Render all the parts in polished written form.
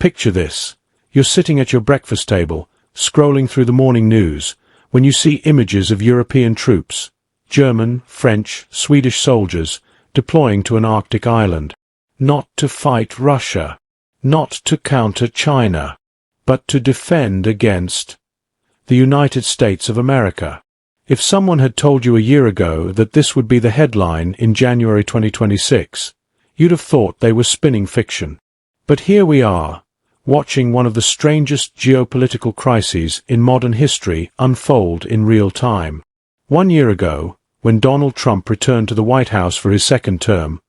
Picture this. You're sitting at your breakfast table, scrolling through the morning news, when you see images of European troops, German, French, Swedish soldiers, deploying to an Arctic island. Not to fight Russia, not to counter China, but to defend against the United States of America. If someone had told you a year ago that this would be the headline in January 2026, you'd have thought they were spinning fiction. But here we are, watching one of the strangest geopolitical crises in modern history unfold in real time. 1 year ago, when Donald Trump returned to the White House for his second term,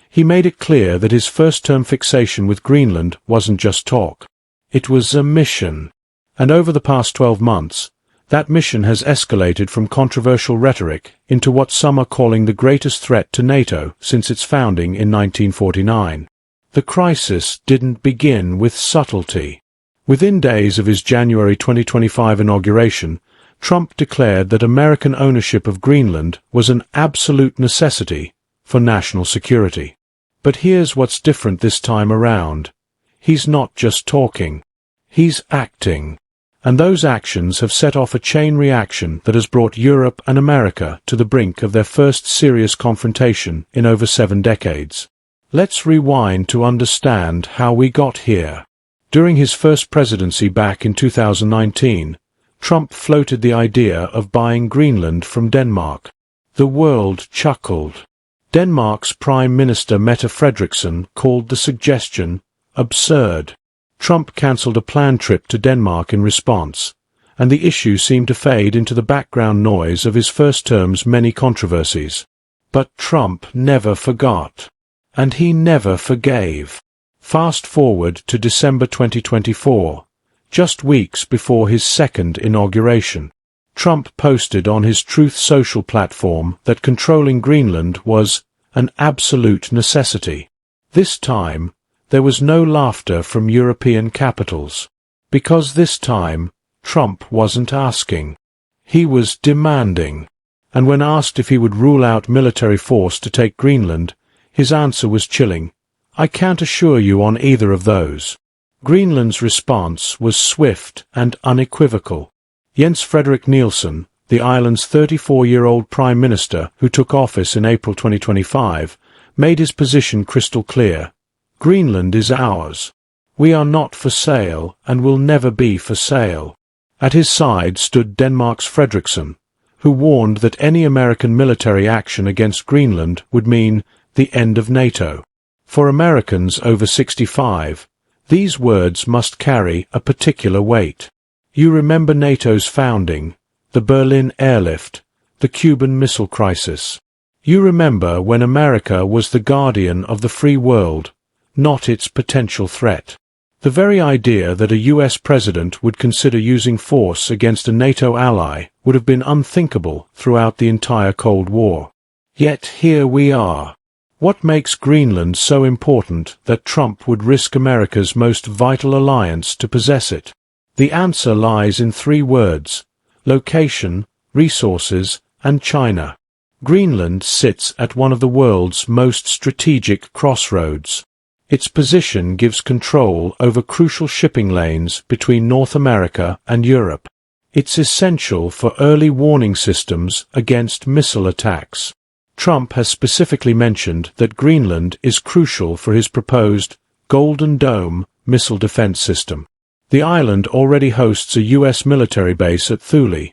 he made it clear that his first-term fixation with Greenland wasn't just talk. It was a mission. And over the past 12 months, that mission has escalated from controversial rhetoric into what some are calling the greatest threat to NATO since its founding in 1949. The crisis didn't begin with subtlety. Within days of his January 2025 inauguration, Trump declared that American ownership of Greenland was an absolute necessity for national security. But here's what's different this time around. He's not just talking. He's acting. And those actions have set off a chain reaction that has brought Europe and America to the brink of their first serious confrontation in over 7 decades. Let's rewind to understand how we got here. During his first presidency back in 2019, Trump floated the idea of buying Greenland from Denmark. The world chuckled. Denmark's Prime Minister Mette Frederiksen called the suggestion absurd. Trump cancelled a planned trip to Denmark in response, and the issue seemed to fade into the background noise of his first term's many controversies. But Trump never forgot. And he never forgave. Fast forward to December 2024, just weeks before his second inauguration. Trump posted on his Truth Social platform that controlling Greenland was an absolute necessity. This time, there was no laughter from European capitals. Because this time, Trump wasn't asking. He was demanding. And when asked if he would rule out military force to take Greenland, his answer was chilling. I can't assure you on either of those. Greenland's response was swift and unequivocal. Jens Frederik Nielsen, the island's 34-year-old Prime Minister who took office in April 2025, made his position crystal clear. Greenland is ours. We are not for sale and will never be for sale. At his side stood Denmark's Frederiksen, who warned that any American military action against Greenland would mean the end of NATO. For Americans over 65, these words must carry a particular weight. You remember NATO's founding, the Berlin airlift, the Cuban Missile Crisis. You remember when America was the guardian of the free world, not its potential threat. The very idea that a US president would consider using force against a NATO ally would have been unthinkable throughout the entire Cold War. Yet here we are. What makes Greenland so important that Trump would risk America's most vital alliance to possess it? The answer lies in 3 words: location, resources, and China. Greenland sits at one of the world's most strategic crossroads. Its position gives control over crucial shipping lanes between North America and Europe. It's essential for early warning systems against missile attacks. Trump has specifically mentioned that Greenland is crucial for his proposed Golden Dome missile defense system. The island already hosts a U.S. military base at Thule,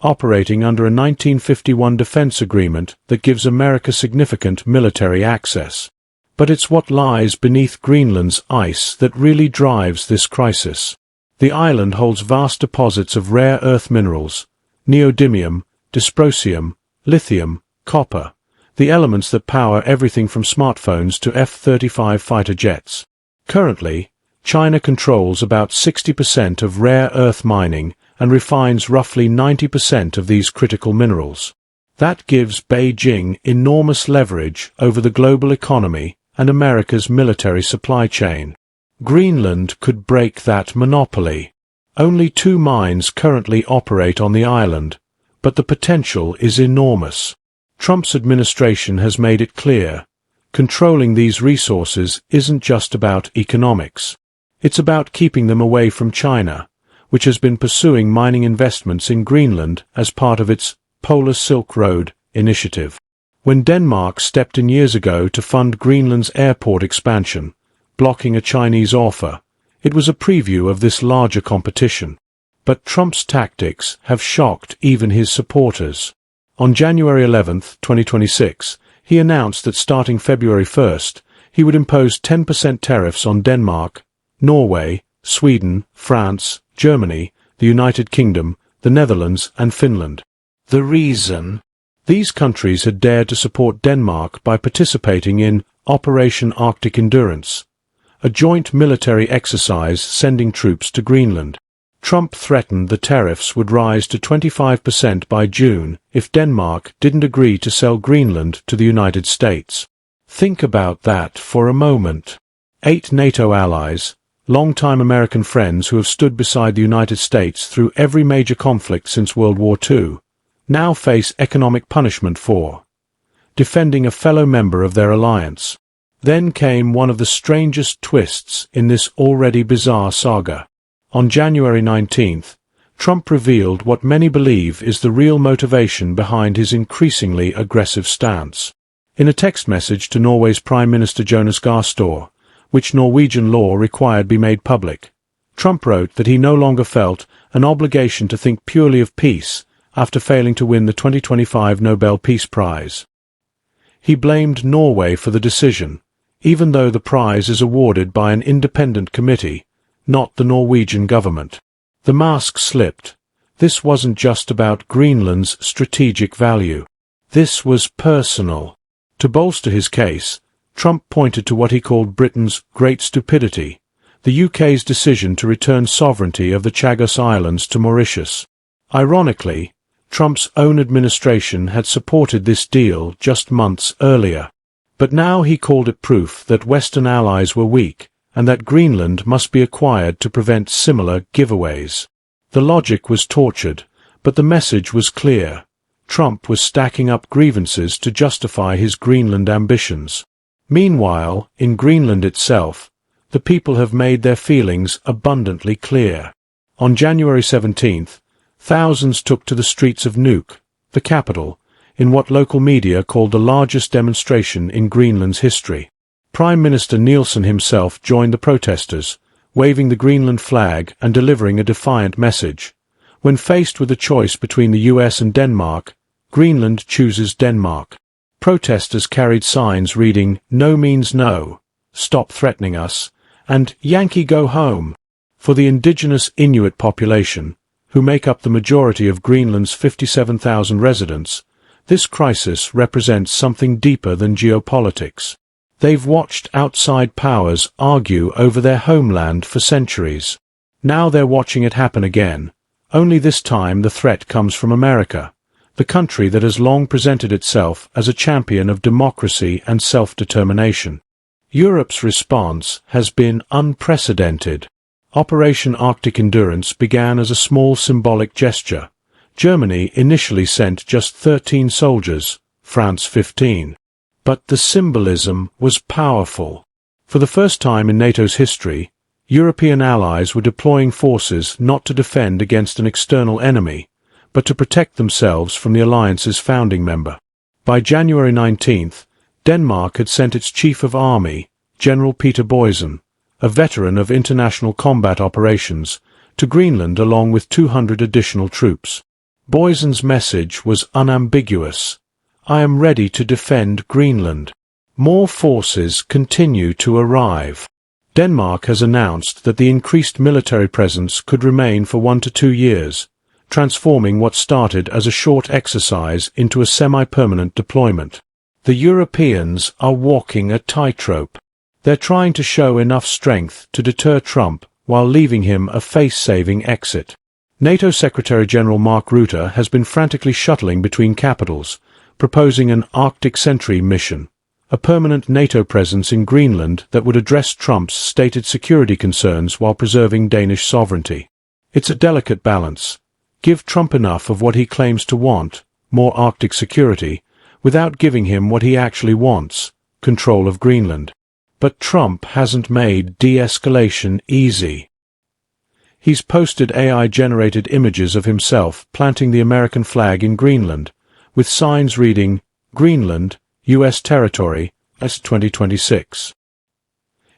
operating under a 1951 defense agreement that gives America significant military access. But it's what lies beneath Greenland's ice that really drives this crisis. The island holds vast deposits of rare earth minerals, neodymium, dysprosium, lithium, copper, the elements that power everything from smartphones to F-35 fighter jets. Currently, China controls about 60% of rare earth mining and refines roughly 90% of these critical minerals. That gives Beijing enormous leverage over the global economy and America's military supply chain. Greenland could break that monopoly. Only 2 mines currently operate on the island, but the potential is enormous. Trump's administration has made it clear, controlling these resources isn't just about economics. It's about keeping them away from China, which has been pursuing mining investments in Greenland as part of its Polar Silk Road initiative. When Denmark stepped in years ago to fund Greenland's airport expansion, blocking a Chinese offer, it was a preview of this larger competition. But Trump's tactics have shocked even his supporters. On January 11, 2026, he announced that starting February 1st, he would impose 10% tariffs on Denmark, Norway, Sweden, France, Germany, the United Kingdom, the Netherlands, and Finland. The reason? These countries had dared to support Denmark by participating in Operation Arctic Endurance, a joint military exercise sending troops to Greenland. Trump threatened the tariffs would rise to 25% by June if Denmark didn't agree to sell Greenland to the United States. Think about that for a moment. 8 NATO allies, longtime American friends who have stood beside the United States through every major conflict since World War II, now face economic punishment for defending a fellow member of their alliance. Then came one of the strangest twists in this already bizarre saga. On January 19th, Trump revealed what many believe is the real motivation behind his increasingly aggressive stance. In a text message to Norway's Prime Minister Jonas Gahr Støre, which Norwegian law required be made public, Trump wrote that he no longer felt an obligation to think purely of peace after failing to win the 2025 Nobel Peace Prize. He blamed Norway for the decision, even though the prize is awarded by an independent committee, not the Norwegian government. The mask slipped. This wasn't just about Greenland's strategic value. This was personal. To bolster his case, Trump pointed to what he called Britain's great stupidity, the UK's decision to return sovereignty of the Chagos Islands to Mauritius. Ironically, Trump's own administration had supported this deal just months earlier. But now he called it proof that Western allies were weak, and that Greenland must be acquired to prevent similar giveaways. The logic was tortured, but the message was clear. Trump was stacking up grievances to justify his Greenland ambitions. Meanwhile, in Greenland itself, the people have made their feelings abundantly clear. On January 17th, thousands took to the streets of Nuuk, the capital, in what local media called the largest demonstration in Greenland's history. Prime Minister Nielsen himself joined the protesters, waving the Greenland flag and delivering a defiant message. When faced with a choice between the US and Denmark, Greenland chooses Denmark. Protesters carried signs reading, "No means no," "Stop threatening us," and "Yankee go home." For the indigenous Inuit population, who make up the majority of Greenland's 57,000 residents, this crisis represents something deeper than geopolitics. They've watched outside powers argue over their homeland for centuries. Now they're watching it happen again. Only this time the threat comes from America, the country that has long presented itself as a champion of democracy and self-determination. Europe's response has been unprecedented. Operation Arctic Endurance began as a small symbolic gesture. Germany initially sent just 13 soldiers, France 15. But the symbolism was powerful. For the first time in NATO's history, European allies were deploying forces not to defend against an external enemy, but to protect themselves from the alliance's founding member. By January 19th, Denmark had sent its Chief of Army, General Peter Boysen, a veteran of international combat operations, to Greenland along with 200 additional troops. Boysen's message was unambiguous. I am ready to defend Greenland. More forces continue to arrive. Denmark has announced that the increased military presence could remain for 1 to 2 years, transforming what started as a short exercise into a semi-permanent deployment. The Europeans are walking a tightrope. They're trying to show enough strength to deter Trump while leaving him a face-saving exit. NATO Secretary-General Mark Rutte has been frantically shuttling between capitals, proposing an Arctic Sentry mission, a permanent NATO presence in Greenland that would address Trump's stated security concerns while preserving Danish sovereignty. It's a delicate balance. Give Trump enough of what he claims to want, more Arctic security, without giving him what he actually wants, control of Greenland. But Trump hasn't made de-escalation easy. He's posted AI-generated images of himself planting the American flag in Greenland, with signs reading, Greenland, U.S. territory, as 2026.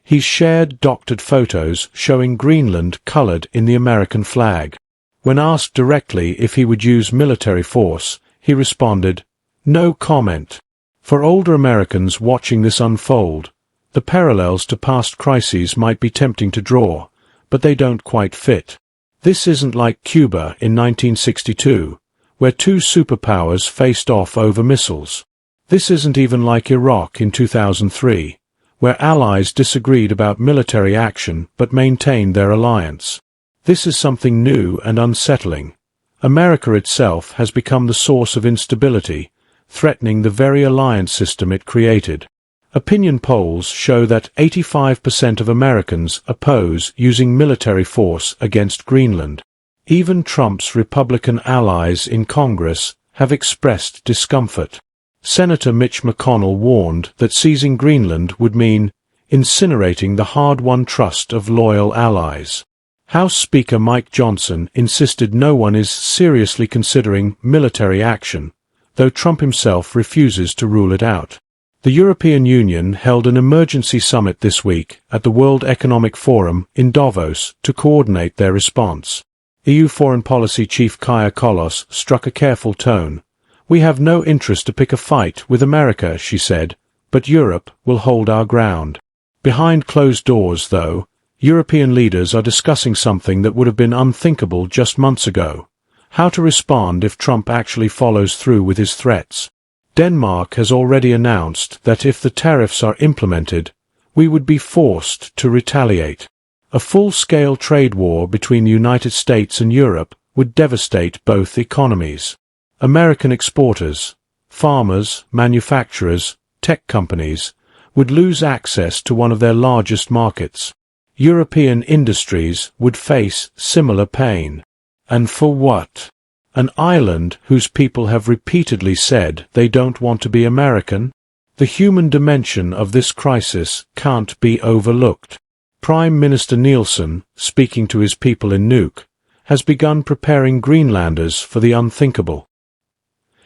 He's shared doctored photos showing Greenland colored in the American flag. When asked directly if he would use military force, he responded, "No comment." For older Americans watching this unfold, the parallels to past crises might be tempting to draw, but they don't quite fit. This isn't like Cuba in 1962, where two superpowers faced off over missiles. This isn't even like Iraq in 2003, where allies disagreed about military action but maintained their alliance. This is something new and unsettling. America itself has become the source of instability, threatening the very alliance system it created. Opinion polls show that 85% of Americans oppose using military force against Greenland. Even Trump's Republican allies in Congress have expressed discomfort. Senator Mitch McConnell warned that seizing Greenland would mean incinerating the hard-won trust of loyal allies. House Speaker Mike Johnson insisted no one is seriously considering military action, though Trump himself refuses to rule it out. The European Union held an emergency summit this week at the World Economic Forum in Davos to coordinate their response. EU Foreign Policy Chief Kaja Kallas struck a careful tone. "We have no interest to pick a fight with America," she said, "but Europe will hold our ground." Behind closed doors, though, European leaders are discussing something that would have been unthinkable just months ago: how to respond if Trump actually follows through with his threats. Denmark has already announced that if the tariffs are implemented, we would be forced to retaliate. A full-scale trade war between the United States and Europe would devastate both economies. American exporters, farmers, manufacturers, tech companies would lose access to one of their largest markets. European industries would face similar pain. And for what? An island whose people have repeatedly said they don't want to be American? The human dimension of this crisis can't be overlooked. Prime Minister Nielsen, speaking to his people in Nuuk, has begun preparing Greenlanders for the unthinkable.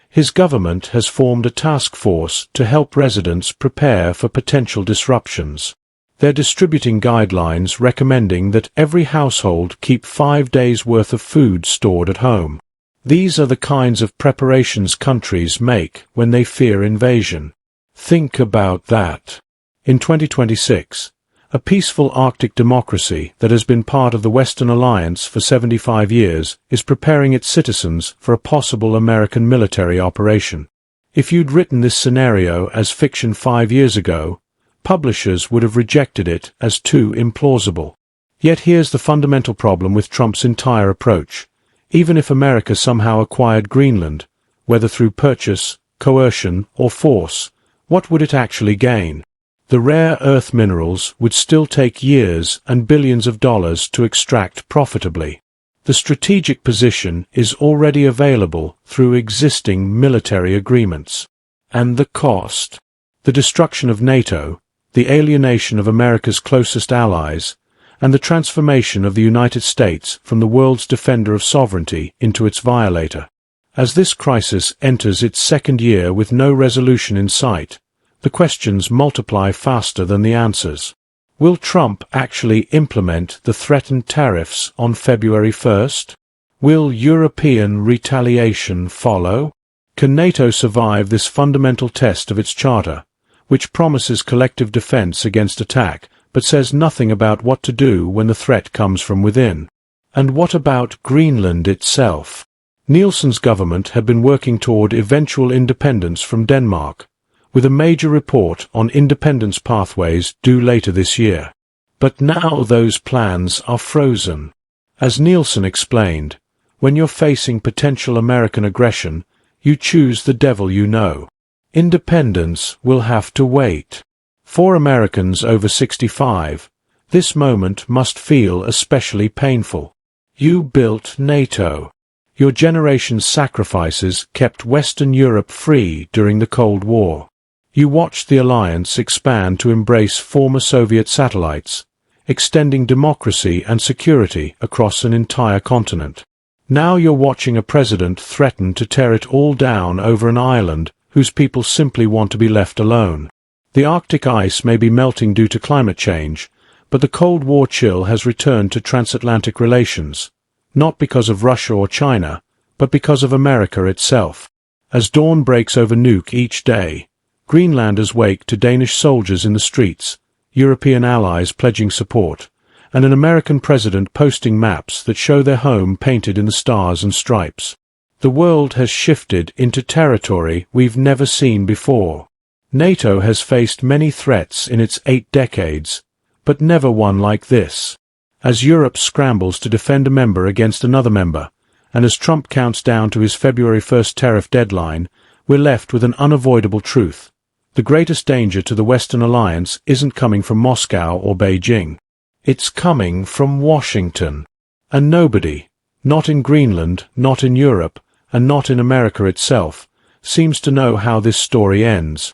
His government has formed a task force to help residents prepare for potential disruptions. They're distributing guidelines recommending that every household keep 5 days' worth of food stored at home. These are the kinds of preparations countries make when they fear invasion. Think about that. In 2026, a peaceful Arctic democracy that has been part of the Western Alliance for 75 years is preparing its citizens for a possible American military operation. If you'd written this scenario as fiction 5 years ago, publishers would have rejected it as too implausible. Yet here's the fundamental problem with Trump's entire approach. Even if America somehow acquired Greenland, whether through purchase, coercion, or force, what would it actually gain? The rare earth minerals would still take years and billions of dollars to extract profitably. The strategic position is already available through existing military agreements. And the cost? The destruction of NATO, the alienation of America's closest allies, and the transformation of the United States from the world's defender of sovereignty into its violator. As this crisis enters its second year with no resolution in sight, the questions multiply faster than the answers. Will Trump actually implement the threatened tariffs on February 1st? Will European retaliation follow? Can NATO survive this fundamental test of its charter, which promises collective defense against attack, but says nothing about what to do when the threat comes from within? And what about Greenland itself? Nielsen's government had been working toward eventual independence from Denmark, with a major report on independence pathways due later this year. But now those plans are frozen. As Nielsen explained, when you're facing potential American aggression, you choose the devil you know. Independence will have to wait. For Americans over 65, this moment must feel especially painful. You built NATO. Your generation's sacrifices kept Western Europe free during the Cold War. You watched the alliance expand to embrace former Soviet satellites, extending democracy and security across an entire continent. Now you're watching a president threaten to tear it all down over an island whose people simply want to be left alone. The Arctic ice may be melting due to climate change, but the Cold War chill has returned to transatlantic relations, not because of Russia or China, but because of America itself. As dawn breaks over Nuuk each day, Greenlanders wake to Danish soldiers in the streets, European allies pledging support, and an American president posting maps that show their home painted in the stars and stripes. The world has shifted into territory we've never seen before. NATO has faced many threats in its 8 decades, but never one like this. As Europe scrambles to defend a member against another member, and as Trump counts down to his February 1st tariff deadline, we're left with an unavoidable truth. The greatest danger to the Western alliance isn't coming from Moscow or Beijing. It's coming from Washington. And nobody, not in Greenland, not in Europe, and not in America itself, seems to know how this story ends.